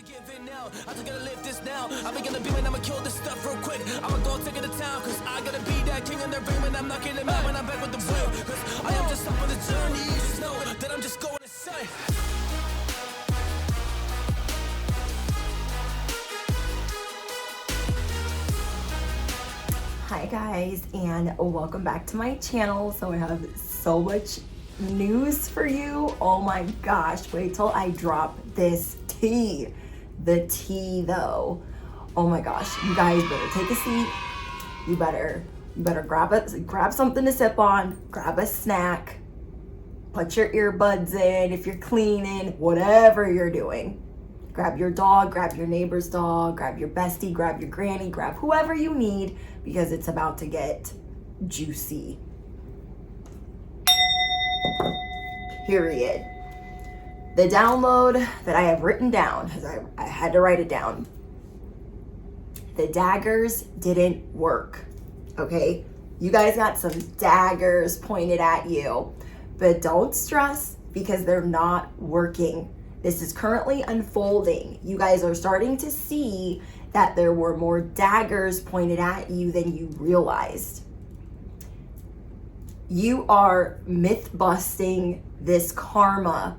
giving out. I just gotta live this now. I'm gonna be when I'ma kill this stuff real quick. I'ma go take it to town, cause I gotta be that king in the ring when I'm knocking them out when I'm back with the wheel. Cause I am just up on the journey. You just know that I'm just going insane. Hi guys, and welcome back to my channel. So I have so much news for you. Oh my gosh, wait till I drop this tea. The tea though. Oh my gosh, you guys better take a seat. You better grab something to sip on, grab a snack, put your earbuds in if you're cleaning, whatever you're doing. Grab your dog, grab your neighbor's dog, grab your bestie, grab your granny, grab whoever you need, because it's about to get juicy. Period. The download that I have written down, because I had to write it down. The daggers didn't work, okay? You guys got some daggers pointed at you, but don't stress because they're not working. This is currently unfolding. You guys are starting to see that there were more daggers pointed at you than you realized. You are myth busting this karma.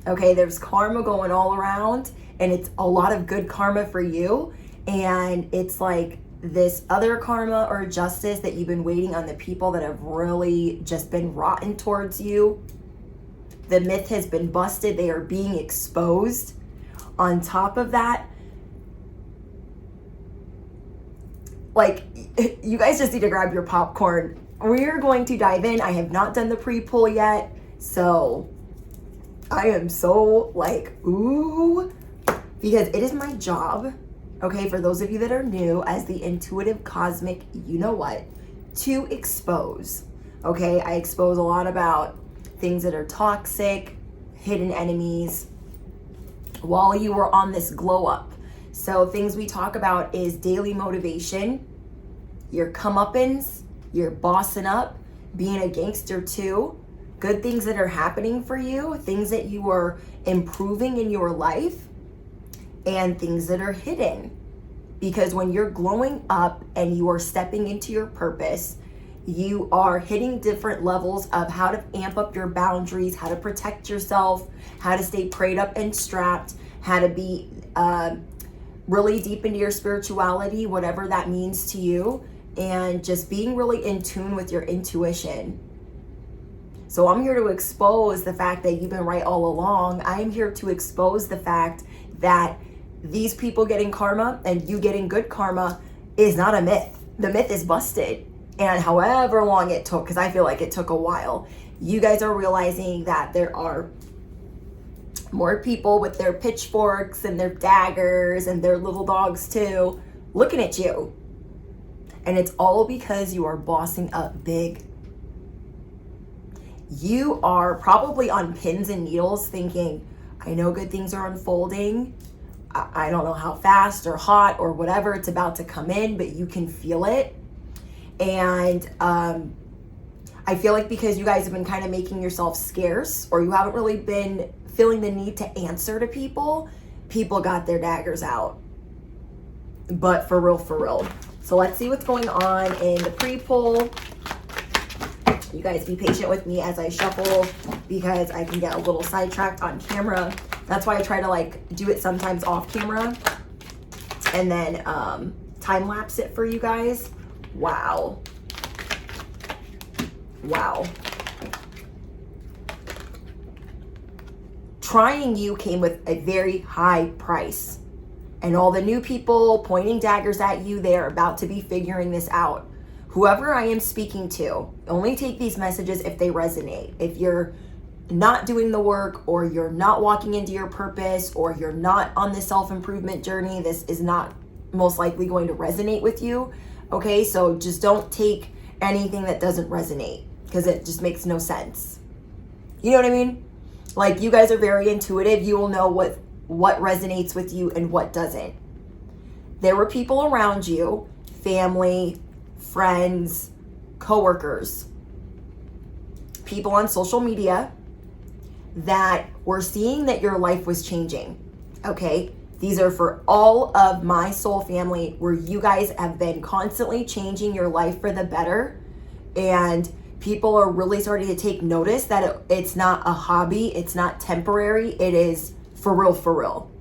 Okay, there's karma going all around, and it's a lot of good karma for you. And it's like this other karma or justice that you've been waiting on the people that have really just been rotten towards you. The myth has been busted. They are being exposed. On top of that, like, you guys just need to grab your popcorn. We're going to dive in. I have not done the pre-pull yet, so I am so like, ooh, because it is my job, okay, for those of you that are new, as the intuitive cosmic, you know what, to expose, okay? I expose a lot about things that are toxic, hidden enemies, while you are on this glow up. So things we talk about is daily motivation, your comeuppance, your bossing up, being a gangster too, good things that are happening for you, things that you are improving in your life, and things that are hidden. Because when you're glowing up and you are stepping into your purpose, you are hitting different levels of how to amp up your boundaries, how to protect yourself, how to stay prayed up and strapped, how to be really deep into your spirituality, whatever that means to you, and just being really in tune with your intuition. So I'm here to expose the fact that you've been right all along. I am here to expose the fact that these people getting karma and you getting good karma is not a myth. The myth is busted. And however long it took, because I feel like it took a while, you guys are realizing that there are more people with their pitchforks and their daggers and their little dogs too, looking at you. And it's all because you are bossing up big. You are probably on pins and needles thinking, I know good things are unfolding. I don't know how fast or hot or whatever it's about to come in, but you can feel it. And I feel like because you guys have been kind of making yourself scarce, or you haven't really been feeling the need to answer to people got their daggers out. But for real. So let's see what's going on in the pre-poll. You guys be patient with me as I shuffle because I can get a little sidetracked on camera. That's why I try to like do it sometimes off camera and then time lapse it for you guys. Wow. Trying you came with a very high price. And all the new people pointing daggers at you, they are about to be figuring this out. Whoever I am speaking to, only take these messages if they resonate. If you're not doing the work, or you're not walking into your purpose, or you're not on the self-improvement journey, this is not most likely going to resonate with you. Okay, so just don't take anything that doesn't resonate because it just makes no sense. You know what I mean? Like, you guys are very intuitive. You will know what resonates with you and what doesn't. There were people around you, family, friends, coworkers, people on social media that were seeing that your life was changing. Okay, These are for all of my soul family where you guys have been constantly changing your life for the better, and people are really starting to take notice that it's not a hobby, it's not temporary, it is for real, for real.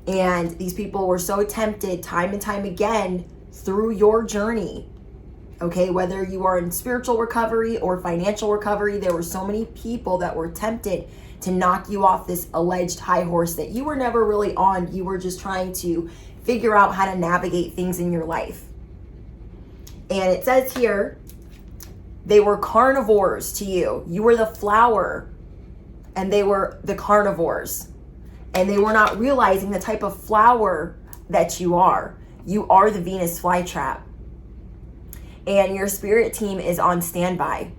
And these people were so tempted time and time again through your journey. Okay, whether you are in spiritual recovery or financial recovery, there were so many people that were tempted to knock you off this alleged high horse that you were never really on. You were just trying to figure out how to navigate things in your life. And it says here, they were carnivores to you. You were the flower and they were the carnivores. And they were not realizing the type of flower that you are. You are the Venus flytrap. And your spirit team is on standby.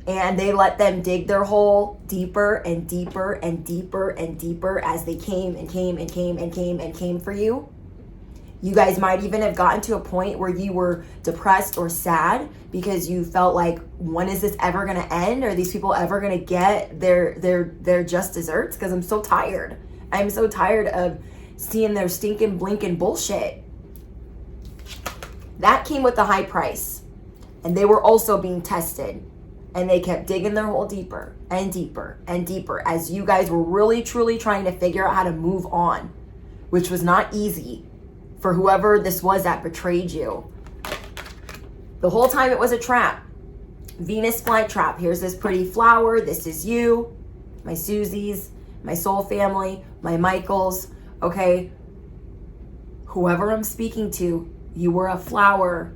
And they let them dig their hole deeper and deeper and deeper and deeper as they came and came and came and came and came for you. You guys might even have gotten to a point where you were depressed or sad because you felt like, when is this ever going to end? Are these people ever going to get their just desserts? Because I'm so tired. I'm so tired of seeing their stinking blinking bullshit. That came with a high price. And they were also being tested. And they kept digging their hole deeper and deeper and deeper as you guys were really, truly trying to figure out how to move on, which was not easy for whoever this was that betrayed you. The whole time it was a trap. Venus flytrap. Here's this pretty flower. This is you, my Susies, my soul family, my Michaels. Okay, whoever I'm speaking to, you were a flower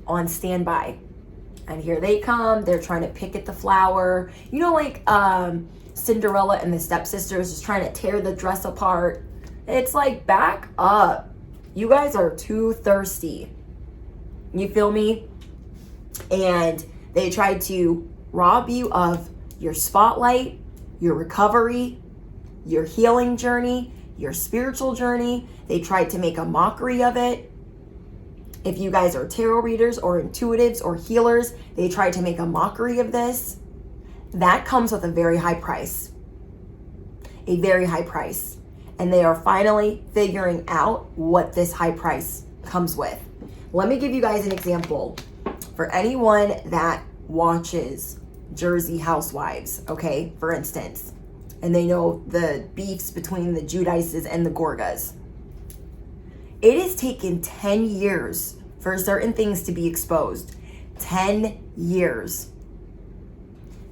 on standby. And here they come. They're trying to pick at the flower. You know, like Cinderella and the stepsisters just trying to tear the dress apart. It's like, back up. You guys are too thirsty. You feel me? And they tried to rob you of your spotlight, your recovery, your healing journey, your spiritual journey. They tried to make a mockery of it. If you guys are tarot readers or intuitives or healers, they try to make a mockery of this. That comes with a very high price. A very high price. And they are finally figuring out what this high price comes with. Let me give you guys an example. For anyone that watches Jersey Housewives, okay, for instance, and they know the beefs between the Judices and the Gorgas. It has taken 10 years for certain things to be exposed. 10 years.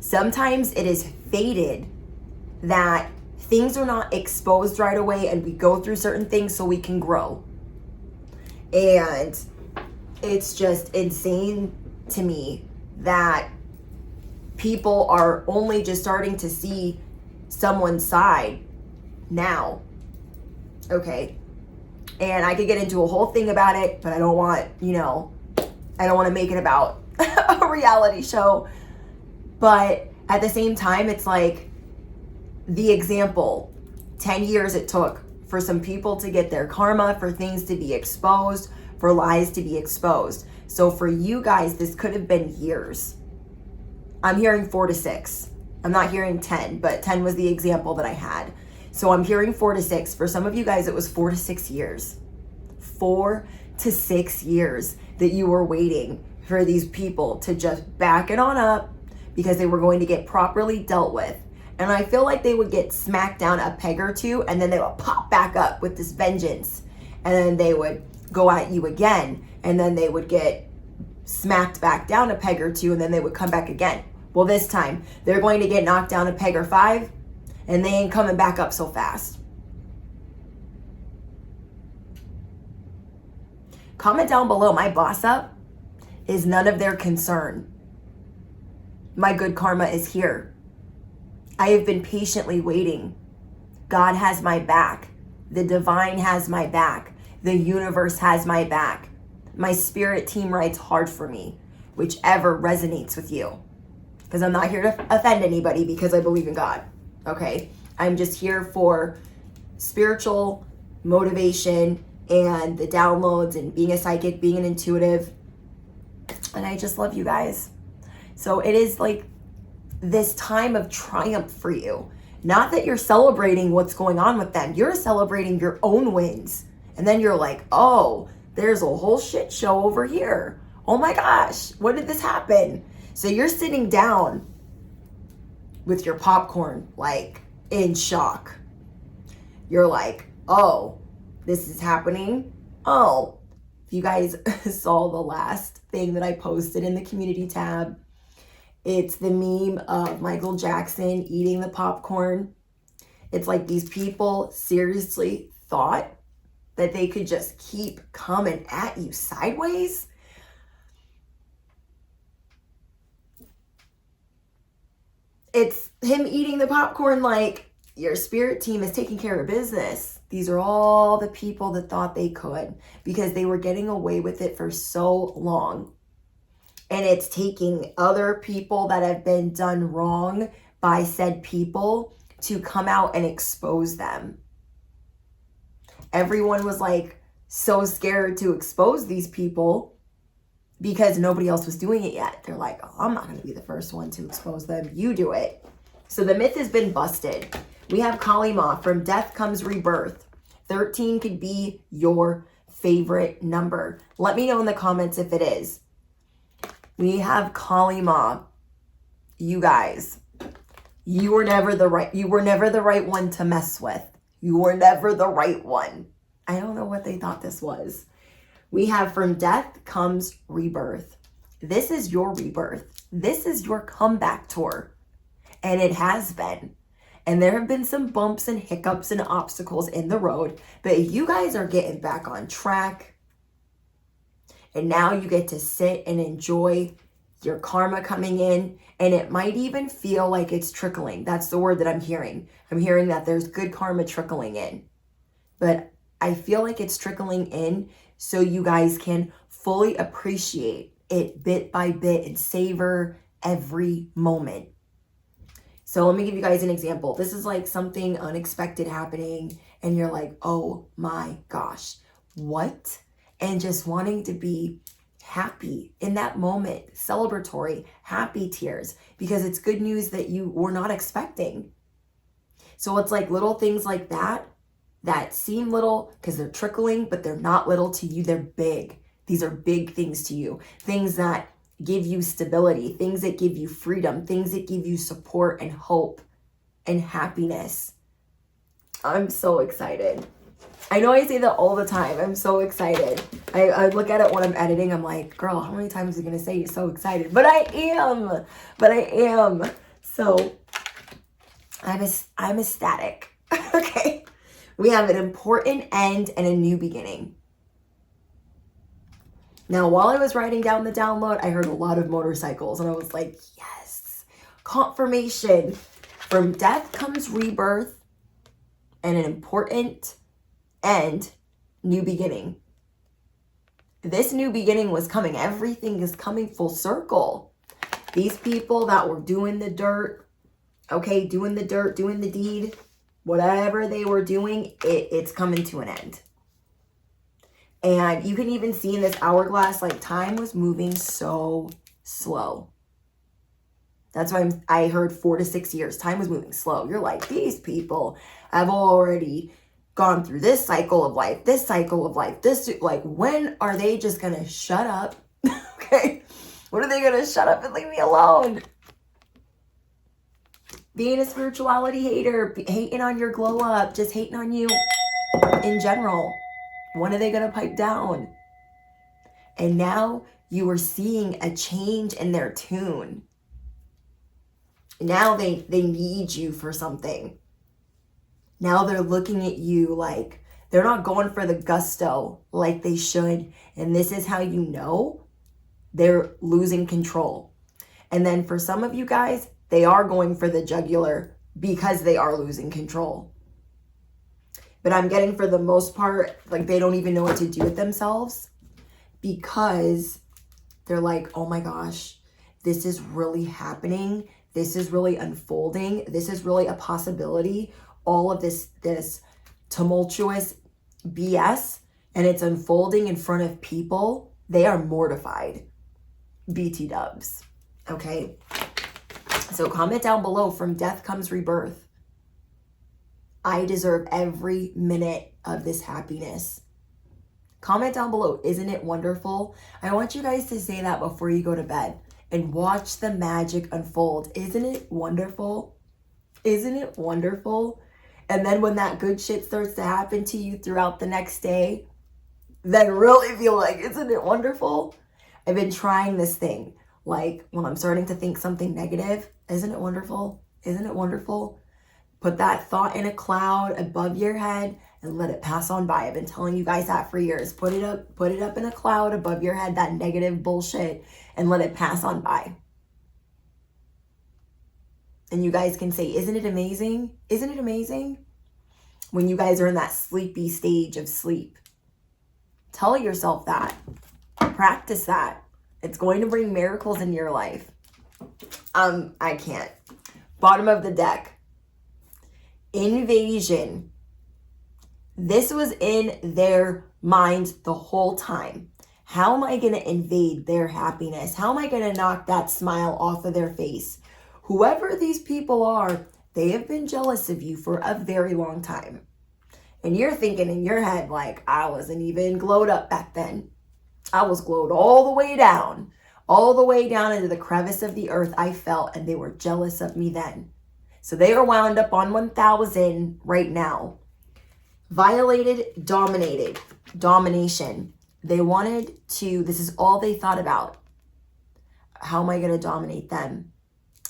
Sometimes it is fated that things are not exposed right away and we go through certain things so we can grow. And it's just insane to me that people are only just starting to see someone's side now. Okay. And I could get into a whole thing about it, but I don't want, I don't want to make it about a reality show. But at the same time, it's like the example, 10 years it took for some people to get their karma, for things to be exposed, for lies to be exposed. So for you guys, this could have been years. I'm hearing 4 to 6. I'm not hearing 10, but 10 was the example that I had. So I'm hearing 4 to 6. For some of you guys, it was 4 to 6 years. 4 to 6 years that you were waiting for these people to just back it on up because they were going to get properly dealt with. And I feel like they would get smacked down a peg or two and then they would pop back up with this vengeance. And then they would go at you again. And then they would get smacked back down a peg or two and then they would come back again. Well, this time they're going to get knocked down a peg or 5 and they ain't coming back up so fast. Comment down below, my boss up is none of their concern. My good karma is here. I have been patiently waiting. God has my back. The divine has my back. The universe has my back. My spirit team writes hard for me, whichever resonates with you. Because I'm not here to offend anybody because I believe in God. Okay? I'm just here for spiritual motivation and the downloads and being a psychic, being an intuitive. And I just love you guys. So it is like this time of triumph for you. Not that you're celebrating what's going on with them. You're celebrating your own wins. And then you're like, oh, there's a whole shit show over here. Oh my gosh, when did this happen? So you're sitting down with your popcorn, like in shock. You're like, oh, this is happening. Oh, if you guys saw the last thing that I posted in the community tab, it's the meme of Michael Jackson eating the popcorn. It's like these people seriously thought that they could just keep coming at you sideways. It's him eating the popcorn like your spirit team is taking care of business. These are all the people that thought they could because they were getting away with it for so long. And it's taking other people that have been done wrong by said people to come out and expose them. Everyone was like so scared to expose these people because nobody else was doing it yet. They're like, oh, I'm not going to be the first one to expose them. You do it. So the myth has been busted. We have Kali Ma, from death comes rebirth. 13 could be your favorite number. Let me know in the comments if it is. We have Kali Ma. You guys, you were never the right one to mess with. You were never the right one. I don't know what they thought this was. We have from death comes rebirth. This is your rebirth. This is your comeback tour. And it has been. And there have been some bumps and hiccups and obstacles in the road, but you guys are getting back on track. And now you get to sit and enjoy your karma coming in. And it might even feel like it's trickling. That's the word that I'm hearing. I'm hearing that there's good karma trickling in. But I feel like it's trickling in so you guys can fully appreciate it bit by bit and savor every moment. So let me give you guys an example. This is like something unexpected happening and you're like, oh my gosh, what? And just wanting to be happy in that moment, celebratory, happy tears, because it's good news that you were not expecting. So it's like little things like that seem little because they're trickling, but they're not little to you. They're big. These are big things to you. Things that give you stability, things that give you freedom, things that give you support and hope and happiness. I'm so excited. I know I say that all the time. I'm so excited. I look at it when I'm editing. I'm like, girl, how many times are you going to say you're so excited? But I am. So I'm ecstatic. Okay. We have an important end and a new beginning. Now, while I was writing down the download, I heard a lot of motorcycles and I was like, yes, confirmation. From death comes rebirth and an important end, new beginning. This new beginning was coming. Everything is coming full circle. These people that were doing the dirt, okay, doing the dirt, doing the deed, whatever they were doing, it's coming to an end. And you can even see in this hourglass, like time was moving so slow. That's why I heard 4 to 6 years. Time was moving slow. You're like, these people have already gone through this cycle of life, this cycle of life, this, like, when are they just going to shut up? Okay. When are they going to shut up and leave me alone? Being a spirituality hater, hating on your glow up, just hating on you in general. When are they going to pipe down? And now you are seeing a change in their tune. Now they need you for something. Now they're looking at you like they're not going for the gusto like they should. And this is how you know they're losing control. And then for some of you guys, they are going for the jugular because they are losing control. But I'm getting, for the most part, like they don't even know what to do with themselves because they're like, oh my gosh, this is really happening. This is really unfolding. This is really a possibility. All of this tumultuous BS, and it's unfolding in front of people. They are mortified. BT dubs. Okay. So comment down below, from death comes rebirth. I deserve every minute of this happiness. Comment down below, isn't it wonderful? I want you guys to say that before you go to bed and watch the magic unfold. Isn't it wonderful? Isn't it wonderful? And then when that good shit starts to happen to you throughout the next day, then really feel like, isn't it wonderful? I've been trying this thing. Like when I'm starting to think something negative, isn't it wonderful? Isn't it wonderful? Put that thought in a cloud above your head and let it pass on by. I've been telling you guys that for years. Put it up in a cloud above your head, that negative bullshit, and let it pass on by. And you guys can say, isn't it amazing? Isn't it amazing? When you guys are in that sleepy stage of sleep. Tell yourself that. Practice that. It's going to bring miracles in your life. I can't. Bottom of the deck. Invasion. This was in their minds the whole time. How am I going to invade their happiness? How am I going to knock that smile off of their face? Whoever these people are, they have been jealous of you for a very long time. And you're thinking in your head, like, I wasn't even glowed up back then. I was glowed all the way down into the crevice of the earth I felt, and they were jealous of me then. So they are wound up on 1,000 right now. Violated, dominated, domination. They wanted to, this is all they thought about. How am I going to dominate them?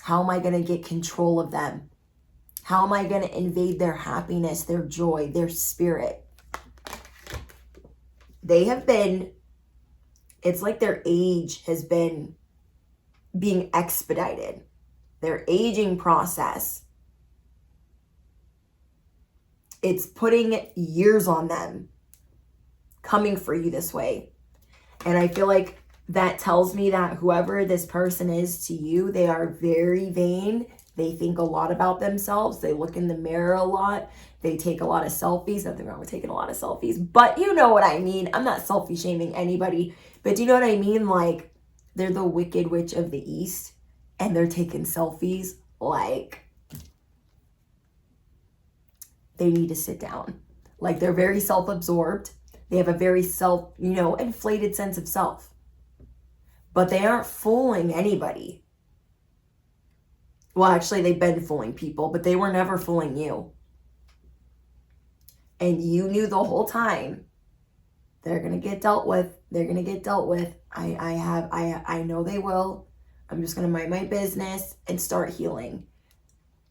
How am I going to get control of them? How am I going to invade their happiness, their joy, their spirit? They have been, it's like their age has been being expedited. Their aging process. It's putting years on them coming for you this way. And I feel like that tells me that whoever this person is to you, they are very vain. They think a lot about themselves. They look in the mirror a lot. They take a lot of selfies. Nothing wrong with taking a lot of selfies, but you know what I mean. I'm not selfie shaming anybody, but do you know what I mean? Like, they're the Wicked Witch of the East and they're taking selfies. Like, they need to sit down. Like, they're very self-absorbed. They have a very inflated sense of self. But they aren't fooling anybody. Well, actually, they've been fooling people, but they were never fooling you. And you knew the whole time they're going to get dealt with. They're going to get dealt with. I know they will. I'm just going to mind my business and start healing.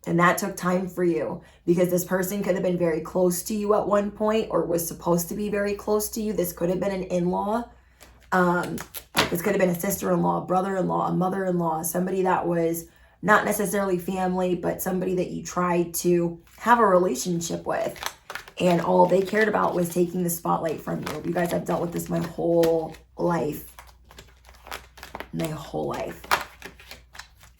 And that took time for you because this person could have been very close to you at one point or was supposed to be very close to you. This could have been an in-law. This could have been a sister-in-law, brother-in-law, a mother-in-law, somebody that was not necessarily family, but somebody that you tried to have a relationship with. And all they cared about was taking the spotlight from you. You guys, I've dealt with this my whole life. My whole life.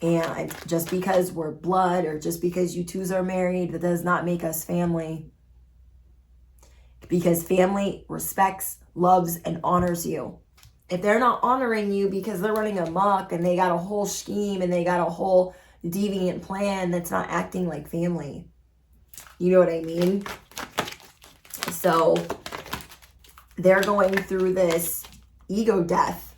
And just because we're blood or just because you twos are married, that does not make us family. Because family respects, loves, and honors you. If they're not honoring you because they're running amok and they got a whole scheme and they got a whole deviant plan, that's not acting like family. You know what I mean? So they're going through this ego death.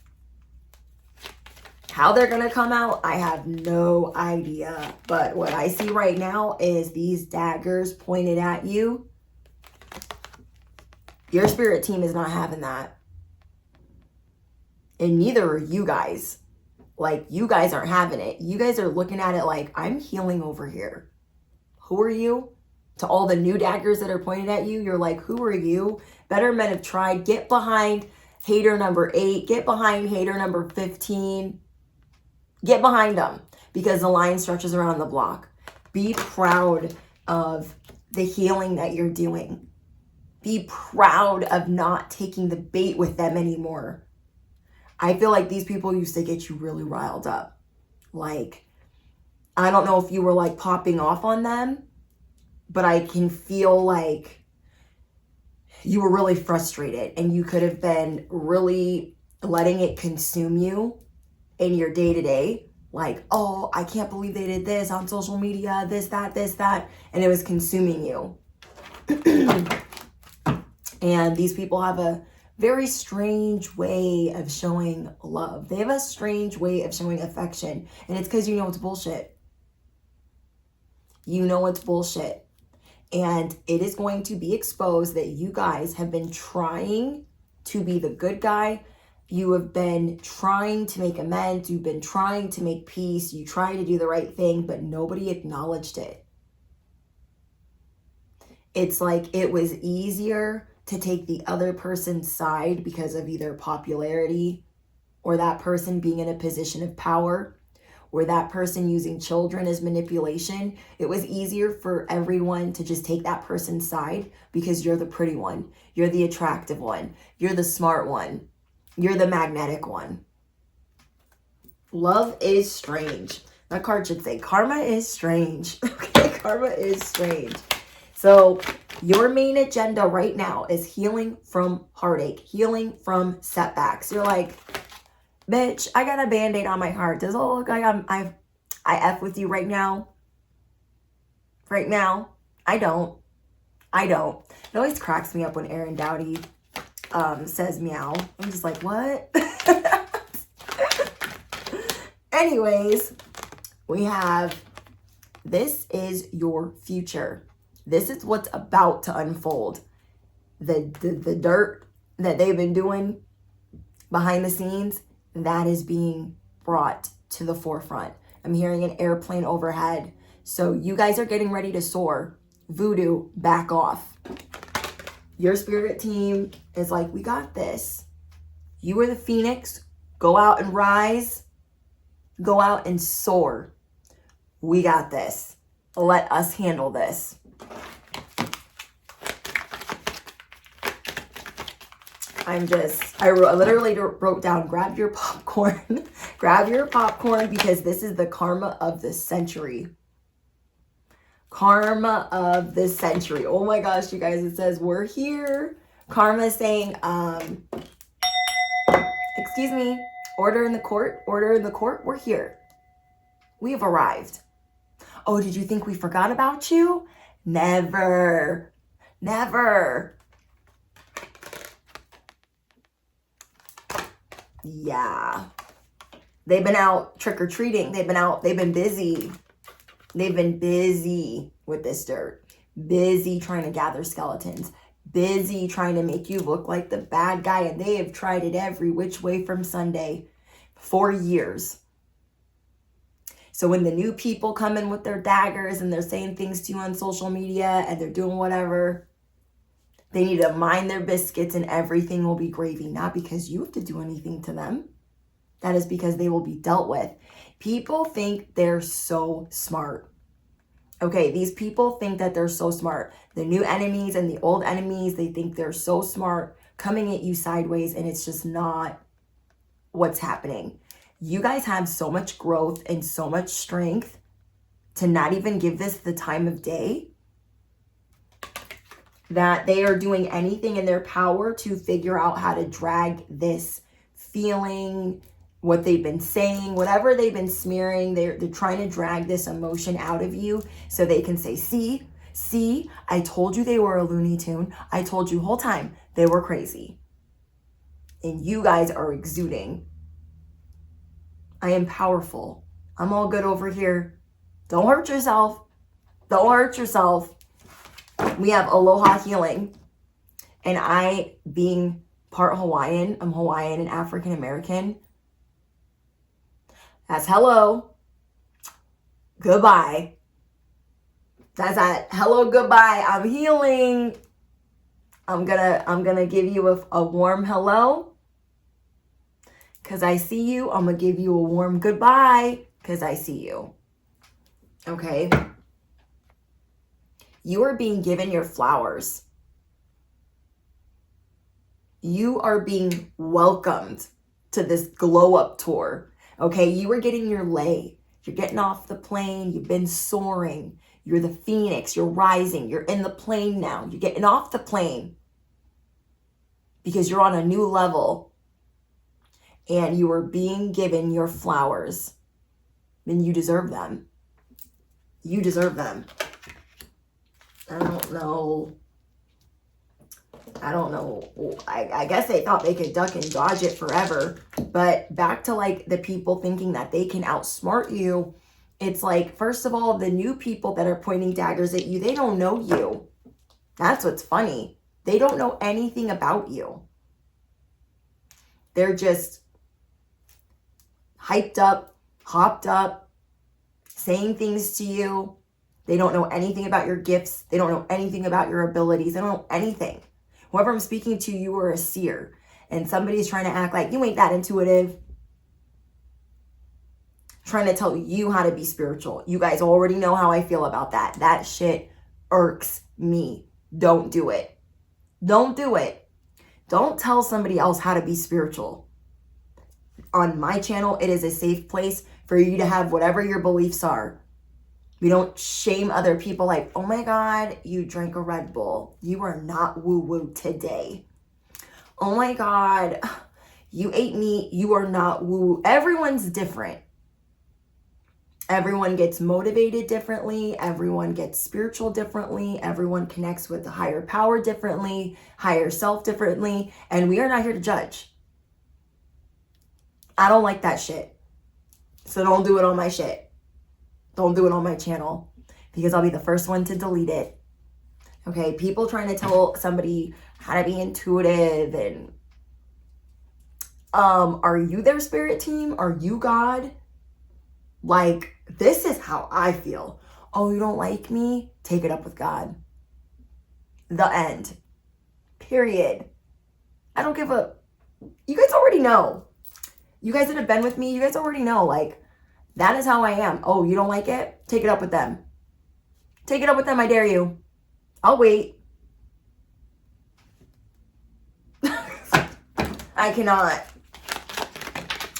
How they're going to come out, I have no idea. But what I see right now is these daggers pointed at you. Your spirit team is not having that. And neither are you guys. Like, you guys aren't having it. You guys are looking at it like, I'm healing over here. Who are you? To all the new daggers that are pointed at you, you're like, who are you? Better men have tried. Get behind hater number 8. Get behind hater number 15. Get behind them because the line stretches around the block. Be proud of the healing that you're doing. Be proud of not taking the bait with them anymore. I feel like these people used to get you really riled up. Like, I don't know if you were like popping off on them, but I can feel like you were really frustrated and you could have been really letting it consume you in your day-to-day. Like, oh, I can't believe they did this on social media, this, that, and it was consuming you. And these people have a very strange way of showing love. They have a strange way of showing affection. And it's because you know it's bullshit. You know it's bullshit. And it is going to be exposed that you guys have been trying to be the good guy. You have been trying to make amends. You've been trying to make peace. You try to do the right thing, but nobody acknowledged it. It's like it was easier to take the other person's side because of either popularity or that person being in a position of power or that person using children as manipulation. It was easier for everyone to just take that person's side because you're the pretty one. You're the attractive one. You're the smart one. You're the magnetic one. Love is strange. That card should say karma is strange. Okay, karma is strange. So your main agenda right now is healing from heartache, healing from setbacks. You're like, bitch, I got a Band-Aid on my heart. Does it look like I F with you right now? Right now? I don't. It always cracks me up when Aaron Dowdy says meow. I'm just like, what? Anyways, we have, this is your future. This is what's about to unfold. The dirt that they've been doing behind the scenes, that is being brought to the forefront. I'm hearing an airplane overhead. So you guys are getting ready to soar. Voodoo, back off. Your spirit team is like, we got this. You are the phoenix. Go out and rise. Go out and soar. We got this. Let us handle this. I literally wrote down, grab your popcorn. Grab your popcorn because this is the karma of the century. Karma of the century. Oh my gosh, you guys, it says we're here. Karma is saying, excuse me, order in the court, we're here. We have arrived. Oh, did you think we forgot about you? Never. Yeah. They've been out trick-or-treating. They've been busy. They've been busy with this dirt. Busy trying to gather skeletons. Busy trying to make you look like the bad guy. And they have tried it every which way from Sunday for years. So when the new people come in with their daggers and they're saying things to you on social media and they're doing whatever, they need to mind their biscuits and everything will be gravy. Not because you have to do anything to them. That is because they will be dealt with. People think they're so smart. Okay, these people think that they're so smart. The new enemies and the old enemies, they think they're so smart, coming at you sideways, and it's just not what's happening. You guys have so much growth and so much strength to not even give this the time of day, that they are doing anything in their power to figure out how to drag this feeling, what they've been saying, whatever they've been smearing, they're trying to drag this emotion out of you so they can say, see, I told you they were a Looney Tune. I told you whole time they were crazy. And you guys are exuding. I am powerful. I'm all good over here. Don't hurt yourself. Don't hurt yourself. We have Aloha Healing. And I, being part Hawaiian, I'm Hawaiian and African American. That's hello, goodbye. That's that hello, goodbye. I'm healing. I'm gonna give you a warm hello because I see you. I'm gonna give you a warm goodbye because I see you. Okay. You are being given your flowers. You are being welcomed to this glow up tour. Okay, you are getting your lay. You're getting off the plane. You've been soaring. You're the phoenix. You're rising. You're in the plane now. You're getting off the plane because you're on a new level and you are being given your flowers. Then you deserve them. You deserve them. I don't know I don't know. I guess they thought they could duck and dodge it forever. But back to like the people thinking that they can outsmart you. It's like, first of all, the new people that are pointing daggers at you, they don't know you. That's what's funny. They don't know anything about you. They're just hyped up, hopped up, saying things to you. They don't know anything about your gifts. They don't know anything about your abilities. They don't know anything. Whoever I'm speaking to, you are a seer. And somebody's trying to act like you ain't that intuitive. Trying to tell you how to be spiritual. You guys already know how I feel about that. That shit irks me. Don't do it. Don't do it. Don't tell somebody else how to be spiritual. On my channel, it is a safe place for you to have whatever your beliefs are. We don't shame other people like, oh my God, you drank a Red Bull. You are not woo-woo today. Oh my God, you ate meat. You are not woo-woo. Everyone's different. Everyone gets motivated differently. Everyone gets spiritual differently. Everyone connects with the higher power differently, higher self differently. And we are not here to judge. I don't like that shit. So don't do it on my shit. Don't do it on my channel because I'll be the first one to delete it. Okay, people trying to tell somebody how to be intuitive and are you their spirit team? Are you God? Like, this is how I feel. Oh, you don't like me? Take it up with God. The end. Period. I don't give a... You guys already know. You guys that have been with me, you guys already know. Like, that is how I am. Oh, you don't like it? Take it up with them. Take it up with them, I dare you. I'll wait. I cannot.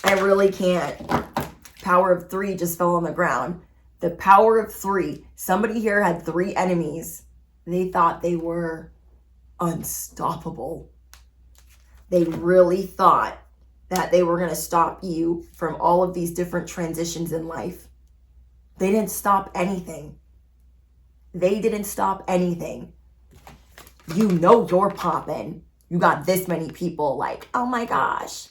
I really can't. Power of 3 just fell on the ground. The power of 3. Somebody here had 3 enemies. They thought they were unstoppable. They really thought that they were going to stop you from all of these different transitions in life. They didn't stop anything. They didn't stop anything. You know you're popping. You got this many people like, oh my gosh.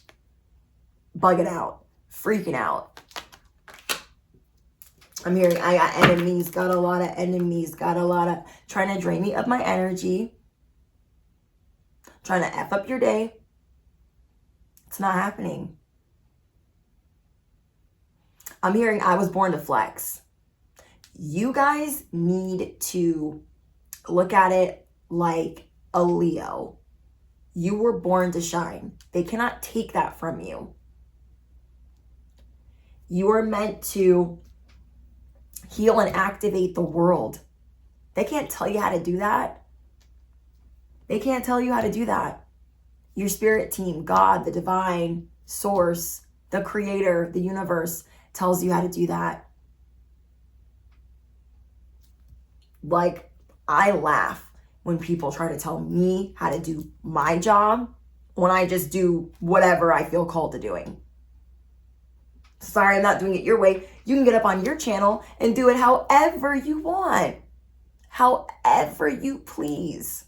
Bugging out. Freaking out. I'm hearing I got enemies. Got a lot of enemies. Got a lot of trying to drain me of my energy. Trying to F up your day. It's not happening. I'm hearing I was born to flex. You guys need to look at it like a Leo. You were born to shine. They cannot take that from you. You are meant to heal and activate the world. They can't tell you how to do that. They can't tell you how to do that. Your spirit team, God, the divine source, the creator, the universe tells you how to do that. Like, I laugh when people try to tell me how to do my job when I just do whatever I feel called to doing. Sorry, I'm not doing it your way. You can get up on your channel and do it however you want. However you please.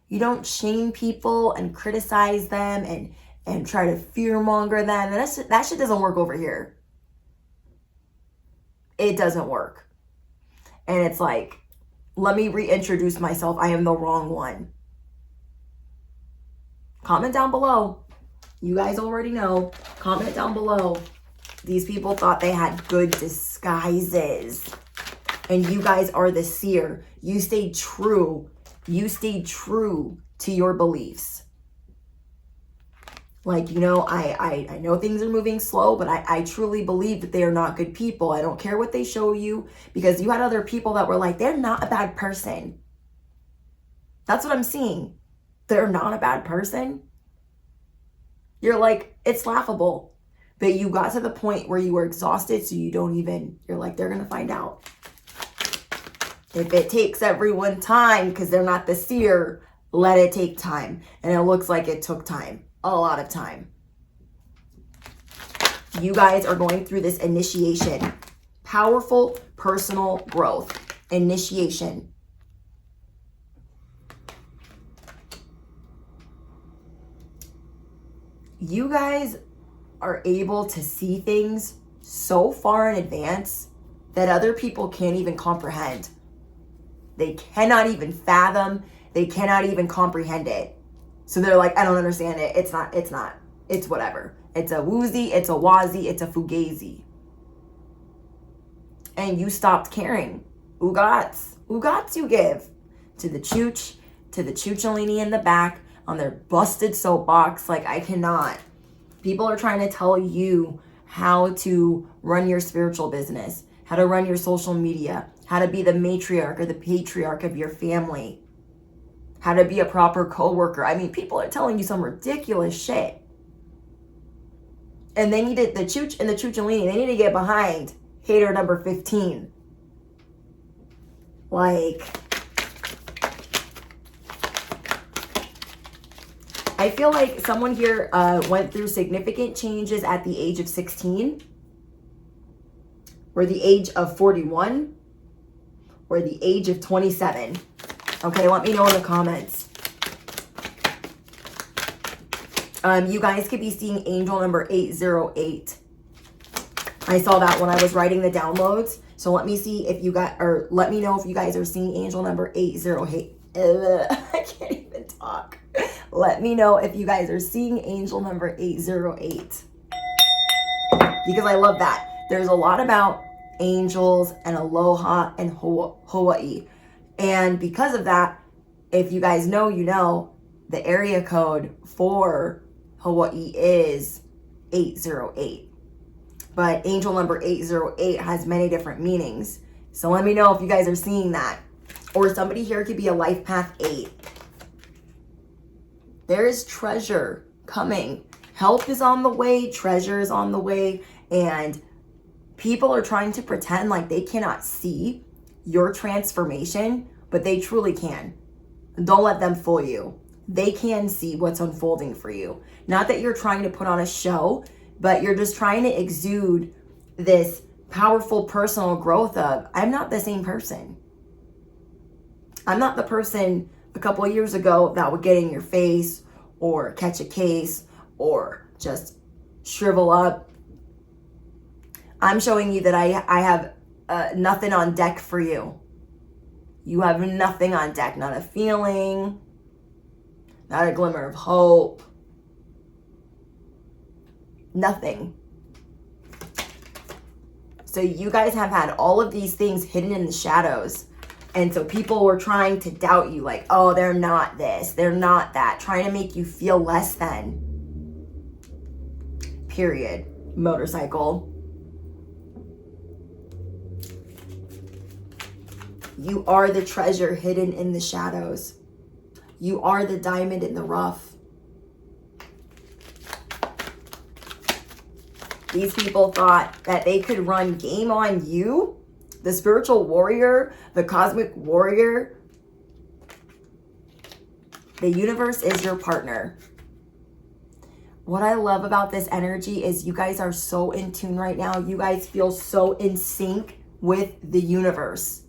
You don't shame people and criticize them and try to fearmonger them. That shit doesn't work over here. It doesn't work. And it's like, let me reintroduce myself. I am the wrong one. Comment down below. You guys already know. Comment down below. These people thought they had good disguises. And you guys are the seer. You stayed true. You stayed true to your beliefs. Like, you know, I know things are moving slow, but I truly believe that they are not good people. I don't care what they show you, because you had other people that were like, they're not a bad person. That's what I'm seeing. They're not a bad person. You're like, it's laughable. But you got to the point where you were exhausted, so you don't even, you're like, they're going to find out. If it takes everyone time, because they're not the seer, let it take time. And it looks like it took time. A lot of time. You guys are going through this initiation. Powerful personal growth. Initiation. you guys are able to see things so far in advance that other people can't even comprehend. They cannot even fathom. They cannot even comprehend it. So they're like, I don't understand it. It's not. It's whatever. It's a woozy, it's a wazi, it's a fugazi. And you stopped caring. Ugats you give to the choochilini in the back on their busted soapbox. Like, I cannot. People are trying to tell you how to run your spiritual business, how to run your social media, how to be the matriarch or the patriarch of your family, how to be a proper coworker. I mean, people are telling you some ridiculous shit. And they needed the chooch and the choochilini, they need to get behind hater number 15. Like, I feel like someone here went through significant changes at the age of 16, or the age of 41, or the age of 27. Okay, let me know in the comments. You guys could be seeing angel number 808. I saw that when I was writing the downloads. So let me see if you got, or let me know if you guys are seeing angel number 808. I can't even talk. Let me know if you guys are seeing angel number 808. Because I love that. There's a lot about angels and aloha and Hawaii. And because of that, if you guys know, you know, the area code for Hawaii is 808. But angel number 808 has many different meanings. So let me know if you guys are seeing that. Or somebody here could be a life path 8. There is treasure coming. Help is on the way. Treasure is on the way. And people are trying to pretend like they cannot see your transformation, but they truly can. Don't let them fool you. They can see what's unfolding for you. Not that you're trying to put on a show, but you're just trying to exude this powerful personal growth of, I'm not the same person. I'm not the person a couple of years ago that would get in your face or catch a case or just shrivel up. I'm showing you that I have nothing on deck for you. You have nothing on deck, not a feeling, not a glimmer of hope. Nothing. So you guys have had all of these things hidden in the shadows. And so people were trying to doubt you, like, oh, they're not this, they're not that, trying to make you feel less than. Period. Motorcycle. You are the treasure hidden in the shadows. You are the diamond in the rough. These people thought that they could run game on you, the spiritual warrior, the cosmic warrior. The universe is your partner. What I love about this energy is you guys are so in tune right now. You guys feel so in sync with the universe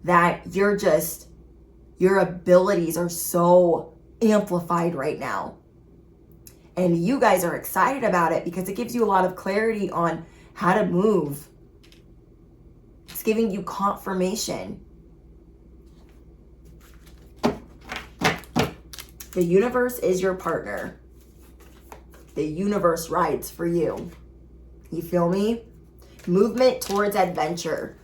that your abilities are so amplified right now. And you guys are excited about it because it gives you a lot of clarity on how to move. It's giving you confirmation. The universe is your partner. The universe rides for you. You feel me? Movement towards adventure.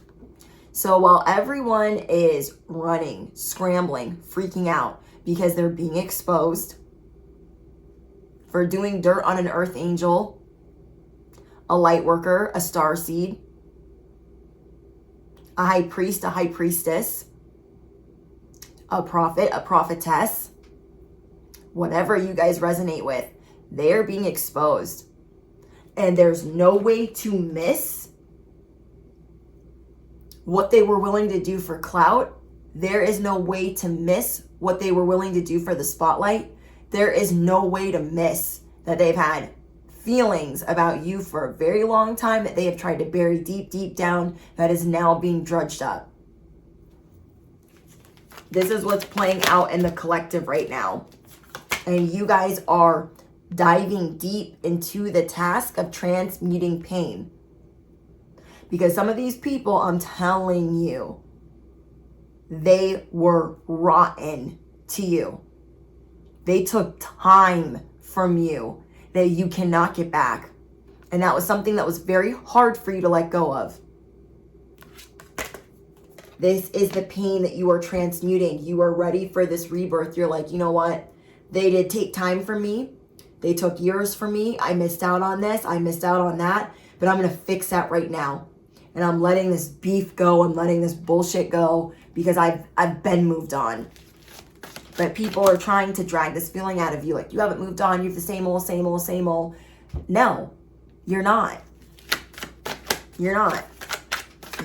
So while everyone is running, scrambling, freaking out because they're being exposed for doing dirt on an earth angel, a light worker, a star seed, a high priest, a high priestess, a prophet, a prophetess, whatever you guys resonate with, they're being exposed. And there's no way to miss what they were willing to do for clout. There is no way to miss what they were willing to do for the spotlight. There is no way to miss that they've had feelings about you for a very long time that they have tried to bury deep, deep down, that is now being drudged up. This is what's playing out in the collective right now. And you guys are diving deep into the task of transmuting pain. Because some of these people, I'm telling you, they were rotten to you. They took time from you that you cannot get back. And that was something that was very hard for you to let go of. This is the pain that you are transmuting. You are ready for this rebirth. You're like, you know what? They did take time from me. They took years from me. I missed out on this. I missed out on that. But I'm going to fix that right now. And I'm letting this beef go. I'm letting this bullshit go because I've been moved on. But people are trying to drag this feeling out of you. Like, you haven't moved on. You're the same old, same old, same old. No, you're not. You're not.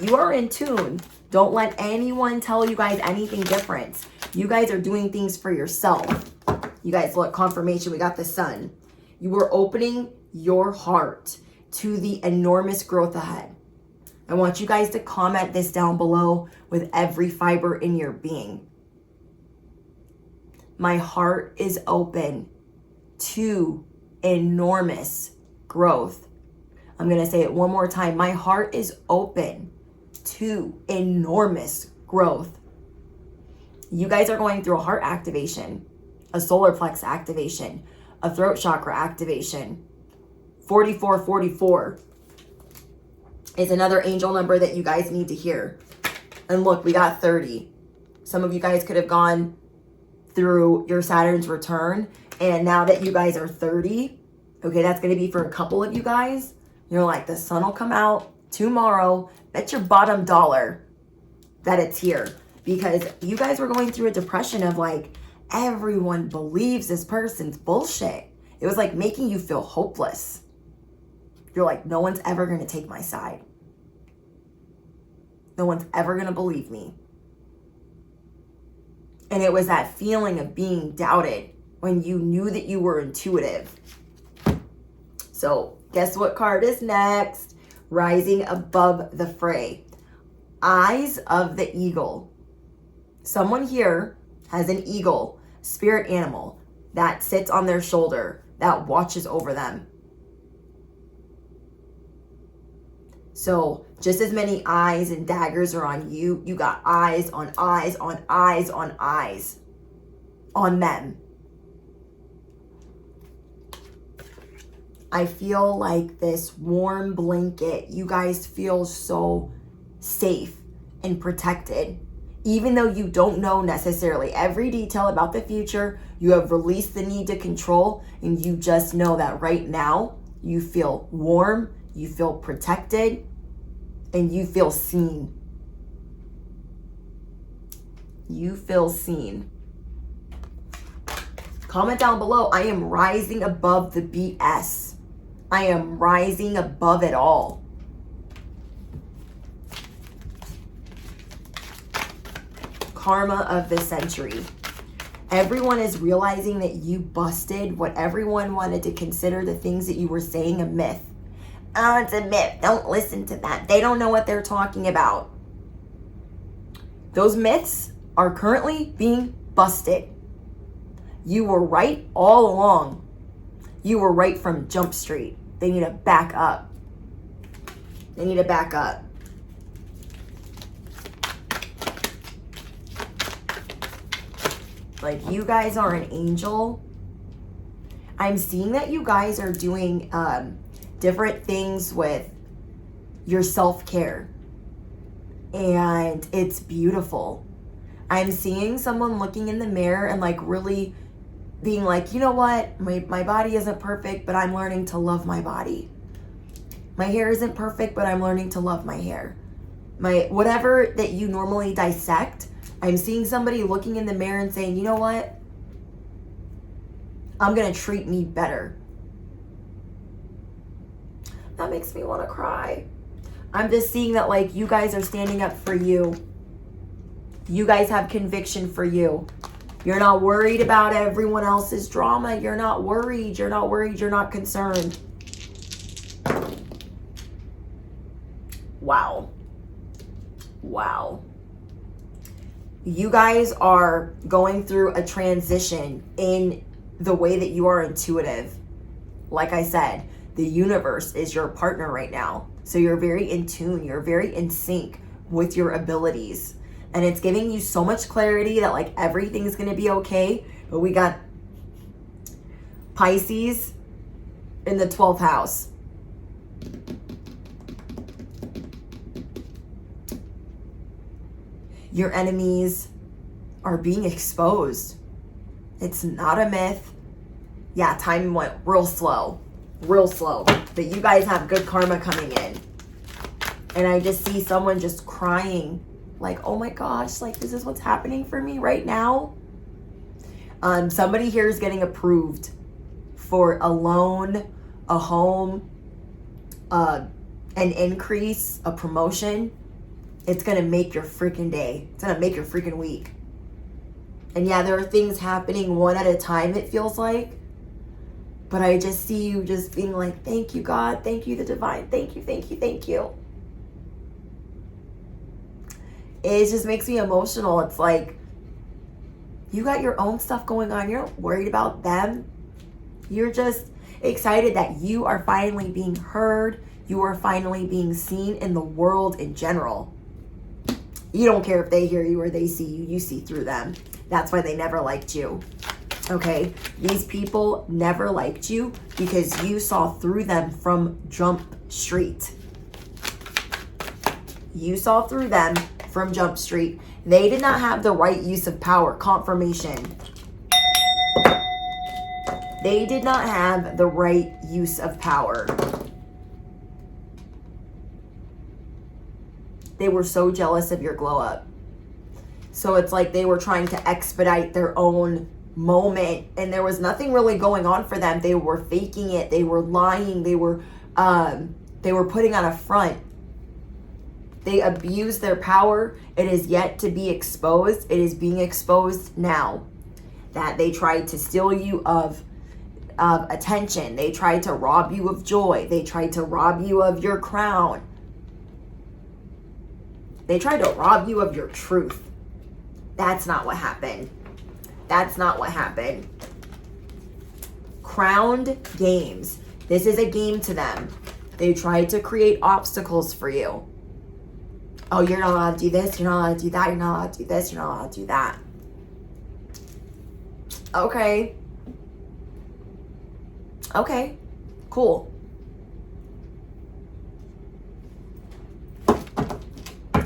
You are in tune. Don't let anyone tell you guys anything different. You guys are doing things for yourself. You guys, look, confirmation. We got the sun. You are opening your heart to the enormous growth ahead. I want you guys to comment this down below with every fiber in your being. My heart is open to enormous growth. I'm going to say it one more time. My heart is open to enormous growth. You guys are going through a heart activation, a solar plex activation, a throat chakra activation. 4444 is another angel number that you guys need to hear. And look, we got 30. Some of you guys could have gone through your Saturn's return. And now that you guys are 30, okay, that's going to be for a couple of you guys. You're like, the sun will come out tomorrow. Bet your bottom dollar that it's here. Because you guys were going through a depression of like, everyone believes this person's bullshit. It was like making you feel hopeless. You're like, no one's ever going to take my side. No one's ever going to believe me. And it was that feeling of being doubted when you knew that you were intuitive. So guess what card is next? Rising above the fray. Eyes of the eagle. Someone here has an eagle, spirit animal, that sits on their shoulder, that watches over them. So just as many eyes and daggers are on you, you got eyes on eyes on eyes on eyes on them. I feel like this warm blanket. You guys feel so safe and protected. Even though you don't know necessarily every detail about the future, you have released the need to control, and you just know that right now you feel warm, you feel protected, and you feel seen. You feel seen. Comment down below, I am rising above the BS. I am rising above it all. Karma of the century. Everyone is realizing that you busted what everyone wanted to consider the things that you were saying a myth. Oh, it's a myth. Don't listen to that. They don't know what they're talking about. Those myths are currently being busted. You were right all along. You were right from Jump Street. They need to back up. They need to back up. Like, you guys are an angel. I'm seeing that you guys are doing different things with your self-care. And it's beautiful. I'm seeing someone looking in the mirror and like really being like, you know what? My body isn't perfect, but I'm learning to love my body. My hair isn't perfect, but I'm learning to love my hair. Whatever that you normally dissect, I'm seeing somebody looking in the mirror and saying, you know what? I'm going to treat me better. That makes me want to cry. I'm just seeing that like you guys are standing up for you. You guys have conviction for you. You're not worried about everyone else's drama. You're not worried. You're not worried. You're not concerned. Wow. Wow. You guys are going through a transition in the way that you are intuitive. Like I said, the universe is your partner right now. So you're very in tune. You're very in sync with your abilities. And it's giving you so much clarity that like everything's going to be okay. But we got Pisces in the 12th house. Your enemies are being exposed. It's not a myth. Yeah, time went real slow. But you guys have good karma coming in. And I just see someone just crying. Like, oh my gosh, like this is what's happening for me right now. Somebody here is getting approved for a loan, a home, an increase, a promotion. It's going to make your freaking day. It's going to make your freaking week. And yeah, there are things happening one at a time, it feels like. But I just see you just being like, thank you, God. Thank you, the divine. Thank you, thank you, thank you. It just makes me emotional. It's like, you got your own stuff going on. You're not worried about them. You're just excited that you are finally being heard. You are finally being seen in the world in general. You don't care if they hear you or they see you. You see through them. That's why they never liked you. Okay? These people never liked you because you saw through them from Jump Street. You saw through them from Jump Street. They did not have the right use of power. Confirmation. They did not have the right use of power. They were so jealous of your glow up. So it's like they were trying to expedite their own moment, and there was nothing really going on for them. They were faking it. They were lying. They were putting on a front. They abused their power. It is yet to be exposed. It is being exposed now. That they tried to steal you of attention. They tried to rob you of joy. They tried to rob you of your crown. They tried to rob you of your truth. That's not what happened. That's not what happened. Crowned games. This is a game to them. They tried to create obstacles for you. Oh, you're not allowed to do this. You're not allowed to do that. You're not allowed to do this. You're not allowed to do that. Okay. Okay. Cool.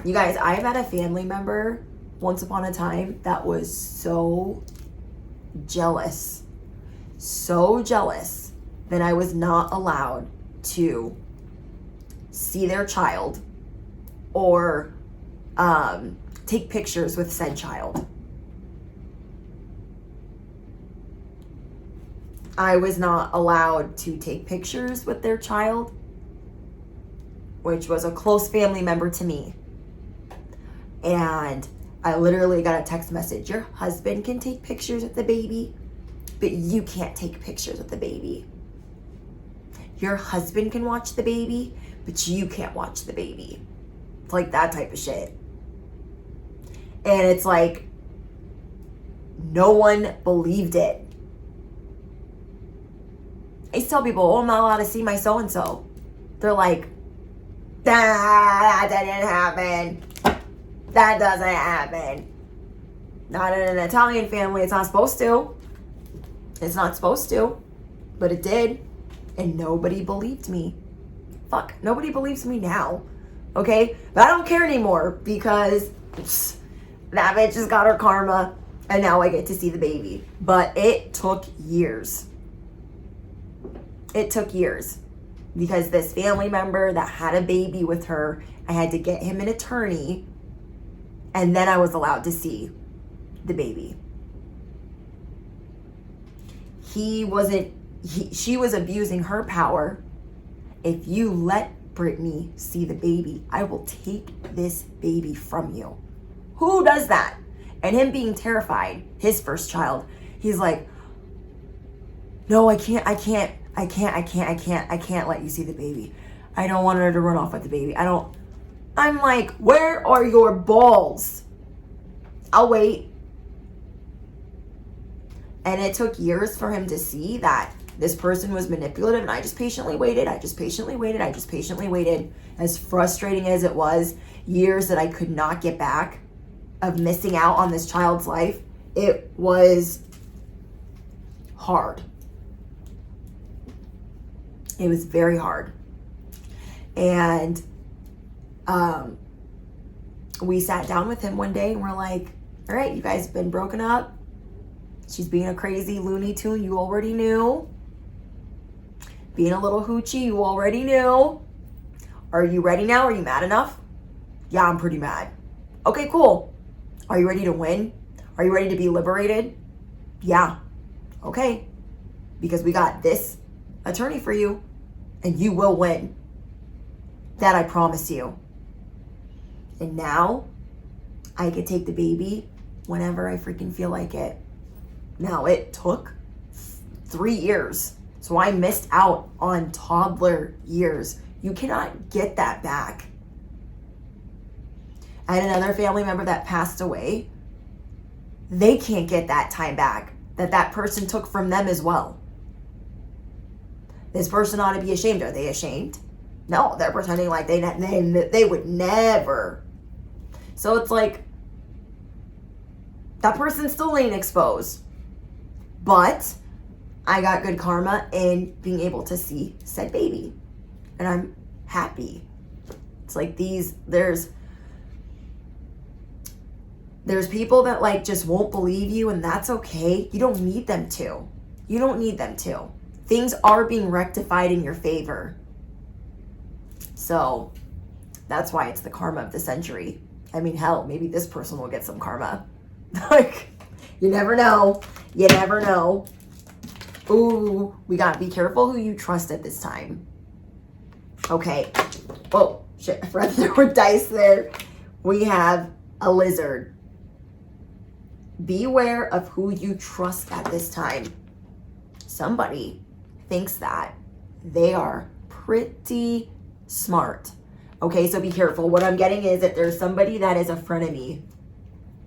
You guys, I've had a family member once upon a time that was so jealous. So jealous that I was not allowed to see their child or take pictures with said child. I was not allowed to take pictures with their child, which was a close family member to me. And I literally got a text message. Your husband can take pictures with the baby, but you can't take pictures with the baby. Your husband can watch the baby, but you can't watch the baby. It's like that type of shit. And it's like, no one believed it. I used to tell people, oh, I'm not allowed to see my so-and-so. They're like, that didn't happen. That doesn't happen. Not in an Italian family. It's not supposed to. It's not supposed to. But it did. And nobody believed me. Fuck. Nobody believes me now. Okay? But I don't care anymore because that bitch just got her karma. And now I get to see the baby. But it took years. It took years. Because this family member that had a baby with her, I had to get him an attorney. And then I was allowed to see the baby. She was abusing her power. If you let Brittany see the baby, I will take this baby from you. Who does that? And him being terrified, his first child, he's like, no, I can't let you see the baby. I don't want her to run off with the baby. I'm like, where are your balls? I'll wait. And it took years for him to see that This person was manipulative, and I just patiently waited. I just patiently waited. I just patiently waited. As frustrating as it was, years that I could not get back of missing out on this child's life, it was hard. It was very hard. And we sat down with him one day and we're like, all right, you guys have been broken up. She's being a crazy Looney Tune, you already knew. Being a little hoochie, you already knew. Are you ready now? Are you mad enough? Yeah, I'm pretty mad. Okay, cool. Are you ready to win? Are you ready to be liberated? Yeah. Okay. Because we got this attorney for you, and you will win. That I promise you. And now I could take the baby whenever I freaking feel like it. Now, it took 3 years. So I missed out on toddler years. You cannot get that back. I had another family member that passed away. They can't get that time back that person took from them as well. This person ought to be ashamed. Are they ashamed? No, they're pretending like they would never. So it's like, that person still ain't exposed. But I got good karma in being able to see said baby. And I'm happy. It's like there's people that like just won't believe you, and that's okay. You don't need them to. You don't need them to. Things are being rectified in your favor. So that's why it's the karma of the century. I mean, hell, maybe this person will get some karma. Like, you never know. You never know. Ooh, we gotta be careful who you trust at this time. Okay. Oh, shit. I forgot there were dice there. We have a lizard. Beware of who you trust at this time. Somebody thinks that they are pretty smart. Okay, so be careful. What I'm getting is that there's somebody that is a frenemy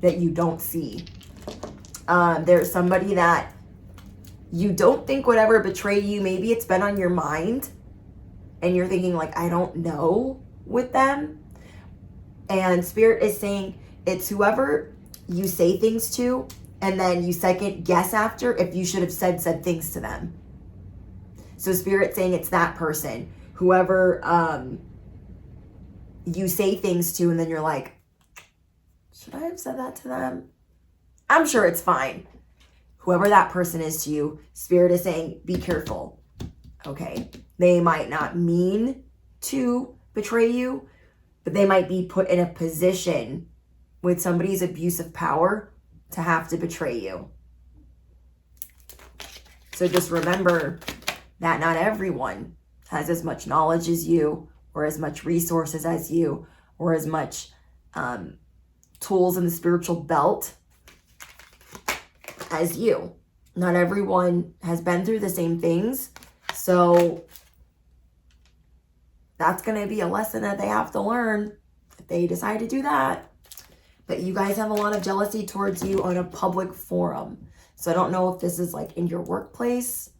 that you don't see. There's somebody that you don't think would ever betray you. Maybe it's been on your mind and you're thinking like, I don't know with them. And Spirit is saying it's whoever you say things to and then you second guess after if you should have said things to them. So Spirit's saying it's that person. Whoever you say things to and then you're like, should I have said that to them? I'm sure it's fine. Whoever that person is to you, Spirit is saying, be careful. Okay. They might not mean to betray you, but they might be put in a position with somebody's abuse of power to have to betray you. So just remember that not everyone has as much knowledge as you, or as much resources as you, or as much tools in the spiritual belt as you. Not everyone has been through the same things. So that's going to be a lesson that they have to learn if they decide to do that. But you guys have a lot of jealousy towards you on a public forum. So I don't know if this is like in your workplace,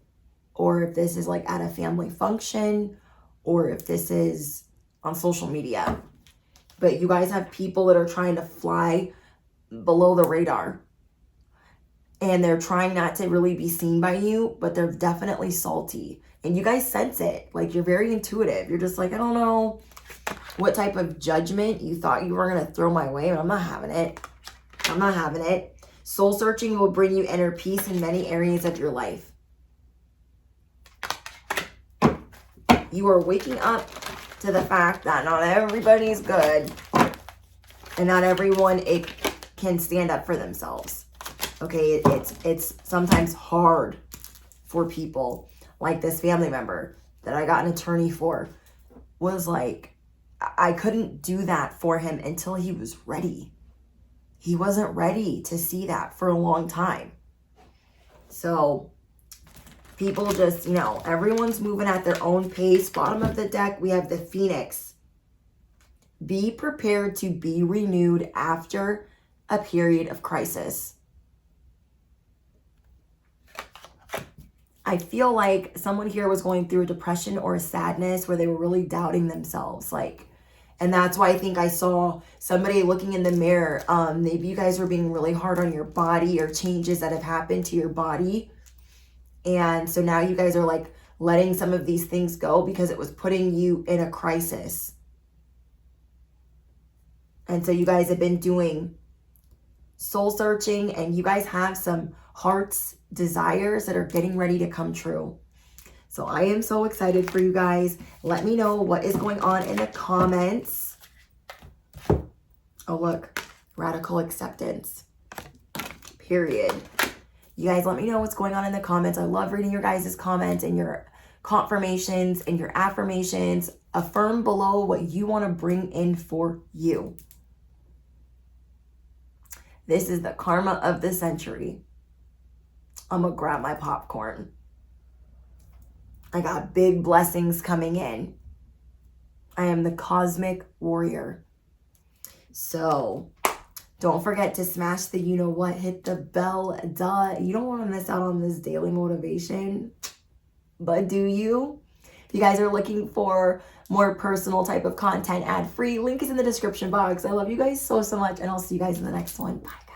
or if this is like at a family function, or if this is on social media. But you guys have people that are trying to fly below the radar. And they're trying not to really be seen by you, but they're definitely salty. And you guys sense it. Like, you're very intuitive. You're just like, I don't know what type of judgment you thought you were going to throw my way, but I'm not having it. I'm not having it. Soul searching will bring you inner peace in many areas of your life. You are waking up to the fact that not everybody's good. And not everyone can stand up for themselves. Okay, it's sometimes hard for people. Like this family member that I got an attorney for was like, I couldn't do that for him until he was ready. He wasn't ready to see that for a long time. So people just, everyone's moving at their own pace. Bottom of the deck, we have the Phoenix. Be prepared to be renewed after a period of crisis. I feel like someone here was going through a depression or a sadness where they were really doubting themselves. Like, and that's why I think I saw somebody looking in the mirror. Maybe you guys were being really hard on your body or changes that have happened to your body. And so now you guys are like letting some of these things go because it was putting you in a crisis. And so you guys have been doing soul searching, and you guys have some heart's desires that are getting ready to come true. So I am so excited for you guys. Let me know what is going on in the comments. Oh, look, radical acceptance. Period. You guys let me know what's going on in the comments. I love reading your guys' comments and your confirmations and your affirmations. Affirm below what you want to bring in for you. This is the karma of the century. I'm going to grab my popcorn. I got big blessings coming in. I am the cosmic warrior. So don't forget to smash the you know what, hit the bell, duh. You don't want to miss out on this daily motivation, but do you? If you guys are looking for more personal type of content ad-free, link is in the description box. I love you guys so much, and I'll see you guys in the next one. Bye, guys.